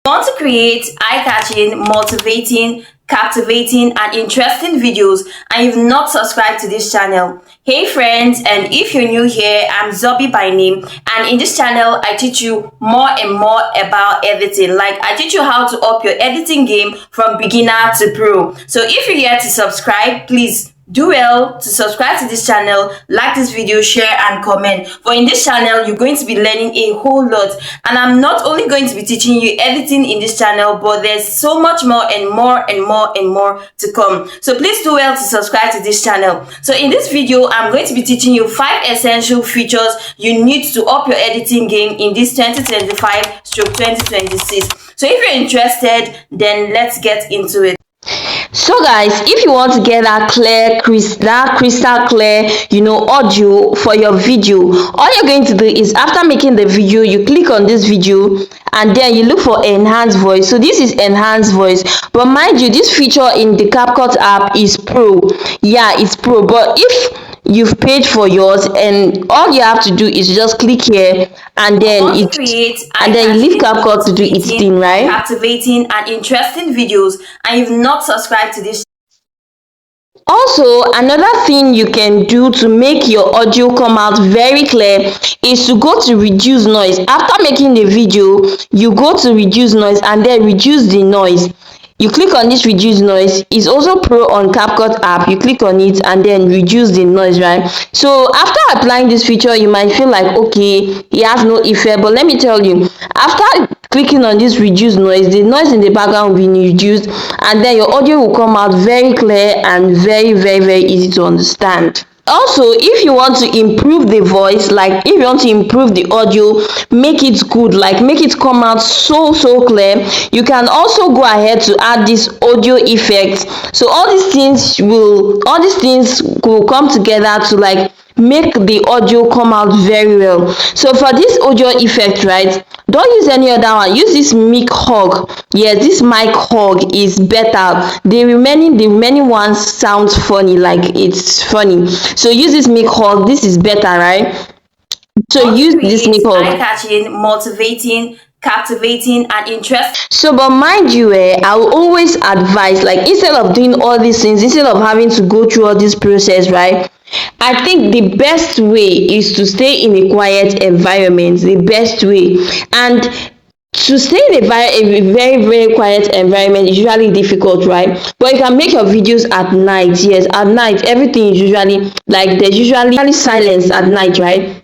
Want to create eye-catching, motivating, captivating, and interesting videos and you've not subscribed to this channel? Hey friends, and if you're new here, I'm Zobi by name, and in this channel I teach you more and more about editing. Like, I teach you how to up your editing game from beginner to pro. So if you're here to subscribe, please do well to subscribe to this channel, like this video, share and comment. For in this channel you're going to be learning a whole lot, and I'm not only going to be teaching you editing in this channel, but there's so much more and more and more and more to come. So please do well to subscribe to this channel. So in this video I'm going to be teaching you 5 essential features you need to up your editing game in this 2025/2026. So if you're interested, then let's get into it. So guys, if you want to get that crystal clear audio for your video, all you're going to do is, after making the video, you click on this video and then you look for enhanced voice. So this is enhanced voice, but mind you, this feature in the CapCut app is pro. Yeah, it's pro, but if you've paid for yours, and all you have to do is just click here and then you leave CapCut to do its thing, right? Captivating and interesting videos, and you've not subscribed to this. Also, another thing you can do to make your audio come out very clear is to go to reduce noise. After making the video, you go to reduce noise and then reduce the noise. You click on this reduce noise. It's also pro on CapCut app. You click on it and then reduce the noise, right? So after applying this feature, you might feel like, okay, it has no effect, but let me tell you, after clicking on this reduce noise, the noise in the background will be reduced and then your audio will come out very clear and very easy to understand. Also, if you want to improve the voice, like if you want to improve the audio, make it good, like make it come out so clear, you can also go ahead to add this audio effect. So all these things will come together to like make the audio come out very well. So for this audio effect, right, don't use any other one. Use this mic hug. Yes, this mic hug is better. The remaining ones sounds funny, like it's funny. So use this mic hug. This is better, right? So use this mic hug. Eye-catching, motivating, captivating and interesting. So but mind you, I will always advise, like, instead of doing all these things, instead of having to go through all this process, right, I think the best way is to stay in a quiet environment. The best way. And to stay in a very quiet environment is usually difficult, right? But you can make your videos at night. Yes, at night everything is usually, like, there's usually silence at night, right?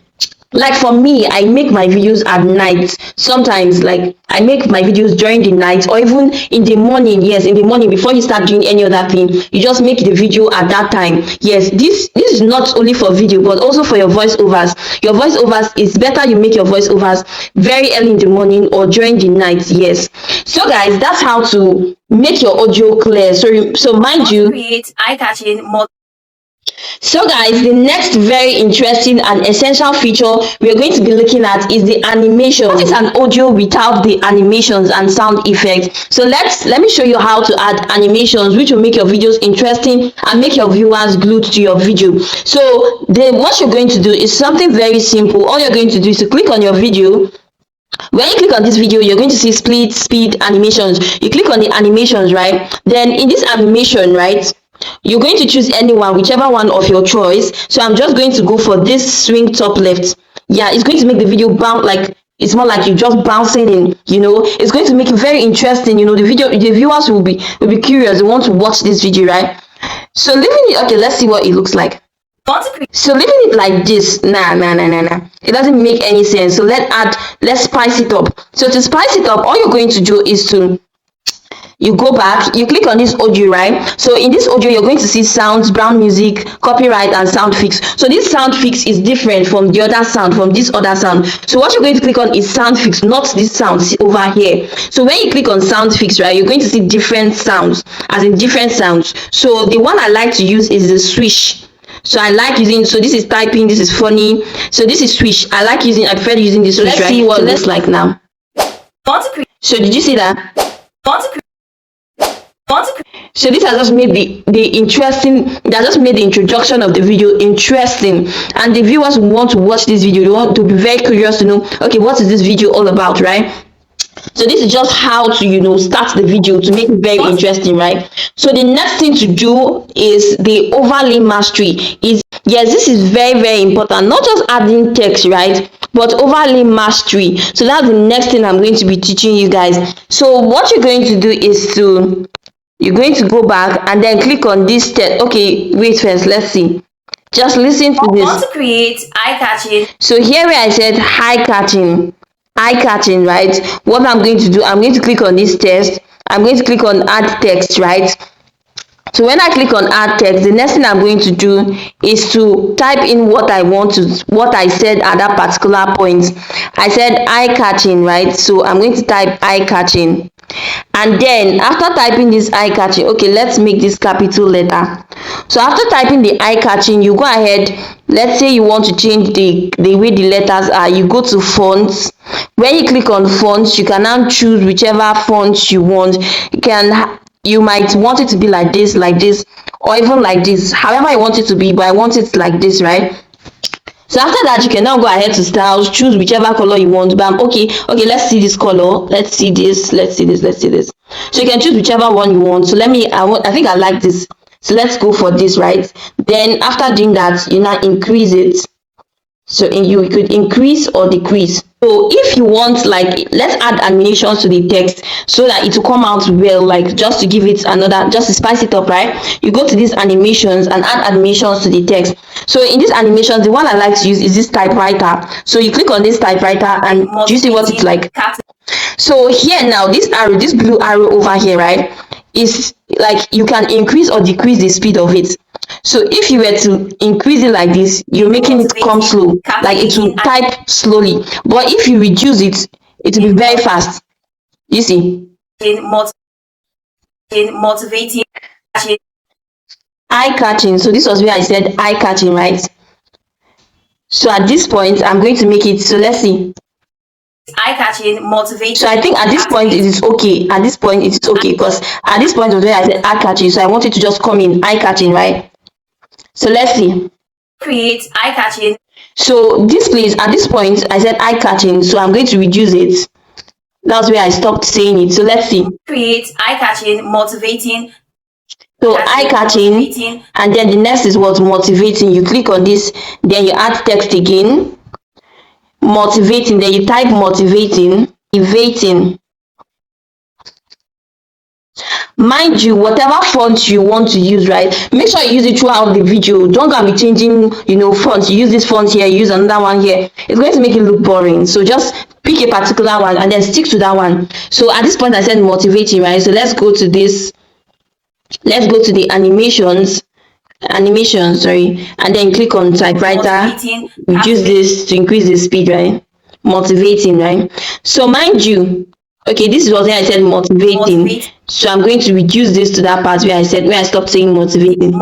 Like for me, I make my videos at night. Sometimes, like, I make my videos during the night or even in the morning. Yes, in the morning before you start doing any other thing, you just make the video at that time. Yes, this is not only for video but also for your voiceovers. Your voiceovers is better you make your voiceovers very early in the morning or during the night. Yes. So guys, that's how to make your audio clear. So mind you, create eye-catching. So guys, the next very interesting and essential feature we're going to be looking at is the animation. What is an audio without the animations and sound effects? So let me show you how to add animations, which will make your videos interesting and make your viewers glued to your video. So what you're going to do is something very simple. All you're going to do is to click on your video. When you click on this video, you're going to see split speed animations. You click on the animations, right? Then in this animation, right, you're going to choose anyone, whichever one of your choice. So I'm just going to go for this swing top left. Yeah, it's going to make the video bounce, like it's more like you're just bouncing in, it's going to make it very interesting. The viewers will be curious. They want to watch this video, right? So leaving it, okay, let's see what it looks like. So leaving it like this, nah, it doesn't make any sense. So let's spice it up. So to spice it up, all you're going to do is to you go back, you click on this audio, right? So in this audio, you're going to see sounds, brown music, copyright, and sound fix. So this sound fix is different from the other sound, from this other sound. So what you're going to click on is sound fix, not this sound over here. So when you click on sound fix, right, you're going to see different sounds, as in different sounds. So the one I like to use is the swish. So I like using, so this is typing, this is funny. So this is swish. I prefer using this swish, right? Let's see what it looks like now. So did you see that? So this has just made the introduction of the video interesting, and the viewers want to watch this video. They want to be very curious to know, okay, what is this video all about, right? So this is just how to, start the video to make it very interesting, right? So the next thing to do is the overlay mastery. Yes, this is very, very important. Not just adding text, right? But overlay mastery. So that's the next thing I'm going to be teaching you guys. So what you're going to do is you're going to go back and then click on this text. Okay, wait first, let's see. Just listen to this. Want to create eye-catching. So here where I said eye-catching, right? What I'm going to do, I'm going to click on this text. I'm going to click on add text, right? So when I click on add text, the next thing I'm going to do is to type in what I said at that particular point. I said eye-catching, right? So I'm going to type eye-catching. And then after typing this eye-catching, okay, let's make this capital letter. So after typing the eye-catching, you go ahead, let's say you want to change the way the letters are, you go to fonts. When you click on fonts, you can now choose whichever font you want. You might want it to be like this, or even like this, however you want it to be, but I want it like this, right? So after that, you can now go ahead to styles, choose whichever color you want. But okay, let's see this color, let's see this. So you can choose whichever one you want. So I think I like this, so let's go for this, right? Then after doing that, you now increase it. So you could increase or decrease. So if you want, like, let's add animations to the text so that it will come out well, like just to give it just to spice it up, right? You go to these animations and add animations to the text. So in these animations, the one I like to use is this typewriter. So you click on this typewriter and do you see what it's like? So here now, this blue arrow over here, right, is like you can increase or decrease the speed of it. So if you were to increase it like this, you're making it come slow, like it will type slowly. But if you reduce it, it will be very fast. You see? Motivating. Eye-catching. So this was where I said eye-catching, right? So at this point, I'm going to make it, so let's see. Eye-catching, motivating. So I think at this point it is okay. At this point it is okay, because at this point was where I said eye-catching. So I want it to just come in eye-catching, right? So let's see. Create eye-catching. So this place, at this point I said eye-catching, so I'm going to reduce it. That's where I stopped saying it. So let's see. Create eye-catching, motivating. So eye-catching, and then the next is what? Motivating. You click on this, then you add text again. Motivating, then you type motivating. Mind you, whatever font you want to use, right, make sure you use it throughout the video. Don't go and be changing, fonts. You use this font here, you use another one here, it's going to make it look boring. So just pick a particular one and then stick to that one. So at this point I said motivating, right? So let's go to this, let's go to the animations, sorry, and then click on typewriter. Reduce this to increase the speed, right? Motivating, right? So mind you, okay, this is what I said motivating. So I'm going to reduce this to that part where I stopped saying motivating.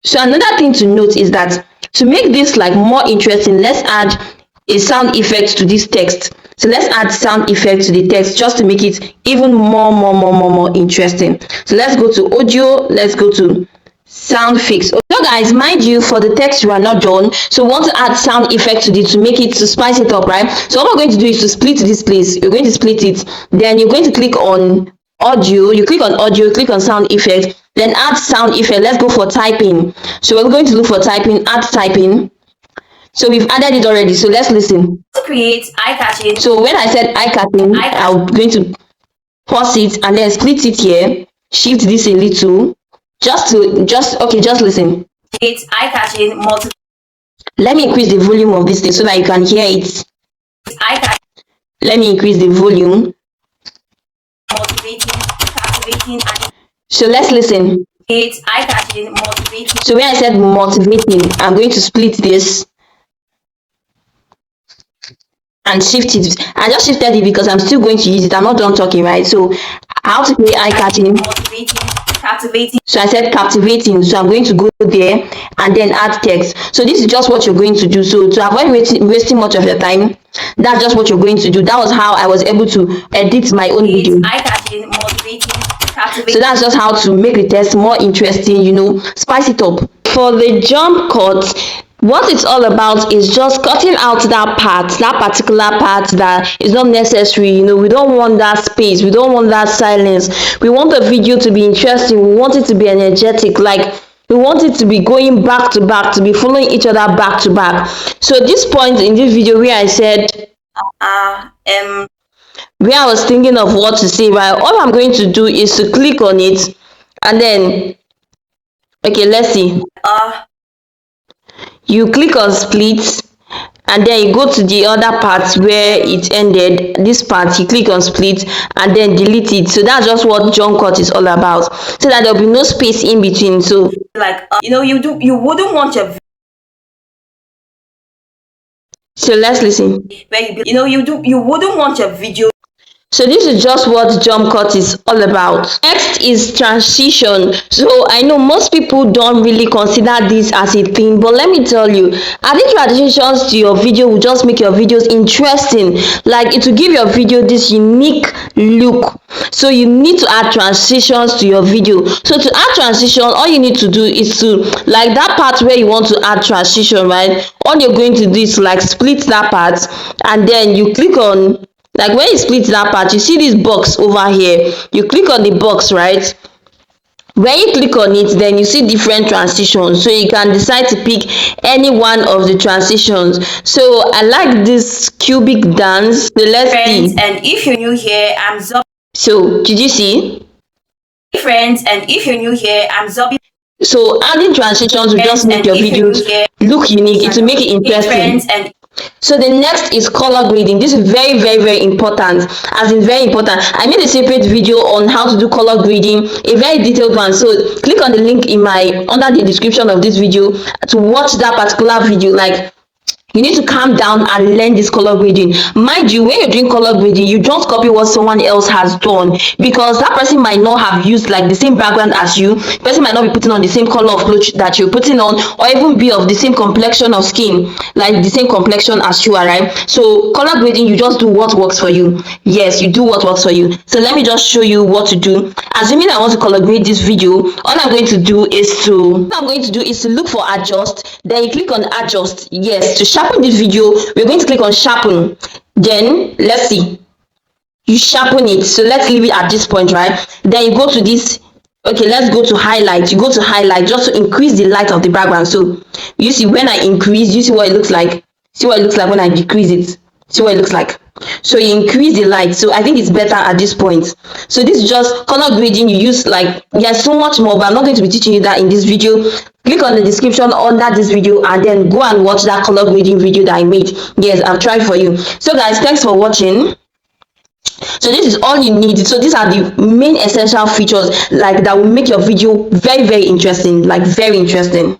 So another thing to note is that to make this like more interesting, let's add a sound effect to this text. So let's add sound effect to the text just to make it even more interesting. So let's go to audio, let's go to sound fix. So guys, mind you, for the text you are not done, so we want to add sound effect to it to spice it up, right? So what we're going to do is to split this place. You're going to split it, then you're going to click on audio, you click on sound effect, then add sound effect. Let's go for typing. So we're going to look for typing, add typing. So we've added it already, so let's listen. To create eye-catching. So when I said eye-catching, I'm going to pause it and then split it here, shift this a little, just listen. It's eye-catching. Let me increase the volume of this thing so that you can hear it. Eye-catching. Let me increase the volume. Motivating, captivating. So let's listen. It's eye-catching, motivating. So when I said motivating, I'm going to split this and shift it. I just shifted it because I'm still going to use it. I'm not done talking, right? So how to create eye-catching? Motivating, captivating. So I said captivating, so I'm going to go there and then add text. So this is just what you're going to do. So to avoid wasting much of your time, that's just what you're going to do. That was how I was able to edit my own video. Eye-catching, motivating, captivating. So that's just how to make the text more interesting, spice it up. For the jump cut, What it's all about is just cutting out that part, that particular part that is not necessary. We don't want that space, we don't want that silence. We want the video to be interesting, we want it to be energetic, like we want it to be going back to back, to be following each other back to back. So this point in this video where I said where I was thinking of what to say, right, all I'm going to do is to click on it, and then okay, let's see, you click on split, and then you go to the other part where it ended. This part, you click on split and then delete it. So that's just what jump cut is all about, so that there'll be no space in between. So like you wouldn't want your so let's listen. where you wouldn't want your video. So this is just what jump cut is all about. Next is transition. So I know most people don't really consider this as a thing, but let me tell you, adding transitions to your video will just make your videos interesting. Like, it will give your video this unique look. So you need to add transitions to your video. So to add transition, all you need to do is to, like that part where you want to add transition, right? All you're going to do is like split that part, and then you click on, like when you split that part, you see this box over here, you click on the box, right? When you click on it, then you see different transitions, so you can decide to pick any one of the transitions. So I like this cubic dance, so let's Friends, see. and if you're new here, I'm Zobi. So did you see? Friends, and if you're new here, I'm Zobi. So adding transitions will just make your videos look unique, it will make it interesting. Friends, and so the next is color grading. This is very, very, very important, as in very important. I made a separate video on how to do color grading, a very detailed one. So click on the link in my under the description of this video to watch that particular video. Like, you need to calm down and learn this color grading. Mind you, when you're doing color grading, you don't copy what someone else has done, because that person might not have used like the same background as you. The person might not be putting on the same color of clothes that you're putting on, or even be of the same complexion of skin, like the same complexion as you are, right? So color grading, you just do what works for you. Yes, you do what works for you. So let me just show you what to do. Assuming I want to color grade this video, all I'm going to do is to look for adjust, then you click on adjust. Yes, to sharpen this video, we're going to click on sharpen. Then let's see, you sharpen it. So let's leave it at this point, right? Then you go to this, okay, let's go to highlight. You go to highlight just to increase the light of the background. So you see, when I increase, you see what it looks like. See what it looks like when I decrease it. See what it looks like. So you increase the light. So I think it's better at this point. So this is just color grading. You use, like, there's so much more, but I'm not going to be teaching you that in this video. Click on the description under this video and then go and watch that color grading video that I made. Yes, I've tried for you. So guys, thanks for watching. So this is all you need. So these are the main essential features, like, that will make your video very, very interesting, like very interesting.